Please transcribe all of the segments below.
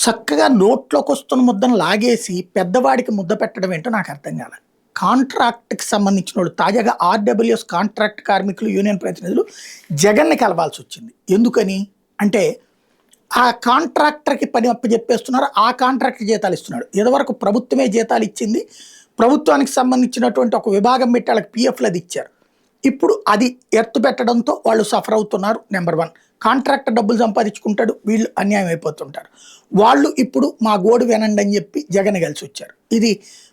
చక్కగా నోట్లోకి వస్తున్న ముద్దను లాగేసి పెద్దవాడికి ముద్ద పెట్టడం ఏంటో నాకు అర్థం కాలే. కాంట్రాక్ట్‌కి సంబంధించినోళ్ళు తాజాగా ఆర్‌డబ్ల్యూఎస్ కాంట్రాక్ట్ కార్మికులు యూనియన్ ప్రతినిధులు జగన్‌ని కలవాల్సొచ్చింది. ఎందుకని? అంటే ఆ కాంట్రాక్టర్‌కి పని అప్పజెప్పేస్తున్నారు. ఆ కాంట్రాక్టర్ జీతాలు ఇస్తున్నాడు. ఇదివరకు ప్రభుత్వమే జీతాలు ఇచ్చింది. ప్రభుత్వానికి సంబంధించినటువంటి ఒక విభాగం పెట్టి వాళ్ళకి పీఎఫ్‌లు అది ఇచ్చారు. ఇప్పుడు అది ఎత్తు పెట్టడంతో వాళ్ళు సఫర్ అవుతున్నారు. నంబర్ 1. కాంట్రాక్టర్ డబ్బులు సంపాదించుకుంటాడు. వీళ్ళు అన్యాయం అయిపోతుంటారు. వాళ్ళు ఇప్పుడు మా గోడు వినండి అని చెప్పి జగన్ కలిసొచ్చారు. ఇది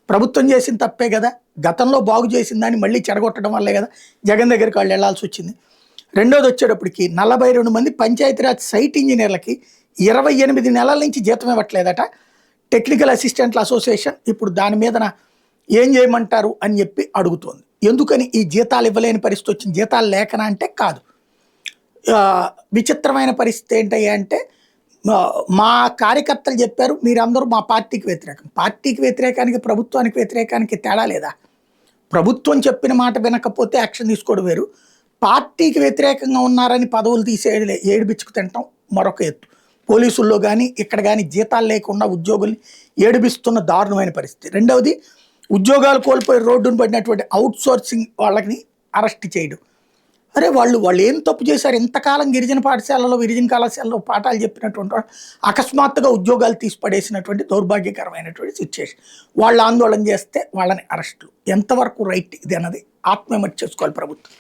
ప్రభుత్వం చేసిన తప్పే కదా! గతంలో బాగు చేసిన దాన్ని మళ్ళీ చెడగొట్టడం వల్లే కదా! జగన్ దగ్గరికి వాళ్ళు వెళ్లాల్సొచ్చింది. రెండోదొచ్చేటప్పటికి 42 మంది పంచాయతీరాజ్ సైట్ ఇంజినీర్లకి 28 నెలల నుంచి జీతం ఇవ్వట్లేదట. టెక్నికల్ అసిస్టెంట్ల అసోసియేషన్ ఇప్పుడు దాని మీదన ఏం చేయమంటారు అని చెప్పి అడుగుతోంది. ఎందుకని ఈ జీతాలు ఇవ్వలేని పరిస్థితి వచ్చింది? జీతాలు లేకనా అంటే కాదు. విచిత్రమైన పరిస్థితి ఏంటయ్యా అంటే మా కార్యకర్తలు చెప్పారు మీరందరూ మా పార్టీకి వ్యతిరేకం. పార్టీకి వ్యతిరేకానికి, ప్రభుత్వానికి వ్యతిరేకానికి తేడా లేదా? ప్రభుత్వం చెప్పిన మాట వినకపోతే యాక్షన్ తీసుకోవడం వేరు. పార్టీకి వ్యతిరేకంగా ఉన్నారని పదవులు ఏడిపించుకు తినటం మరొక ఎత్తు. పోలీసుల్లో కానీ ఇక్కడ కానీ జీతాలు లేకుండా ఉద్యోగుల్ని ఏడిపిస్తున్న దారుణమైన పరిస్థితి. రెండవది ఉద్యోగాలు కోల్పోయి రోడ్డును పడినటువంటి అవుట్సోర్సింగ్ వాళ్ళని అరెస్ట్ చేయడం. అరే వాళ్ళు ఏం తప్పు చేశారు? ఇంతకాలం గిరిజన పాఠశాలలో, గిరిజన కళాశాలలో పాఠాలు చెప్పినటువంటి వాళ్ళు అకస్మాత్తుగా ఉద్యోగాలు తీసి పడేసినటువంటి దౌర్భాగ్యకరమైనటువంటి సిచ్యుయేషన్. వాళ్ళు ఆందోళన చేస్తే వాళ్ళని అరెస్టులు. ఎంతవరకు రైట్ ఇది అన్నది ఆత్మవిమర్శ చేసుకోవాలి ప్రభుత్వం.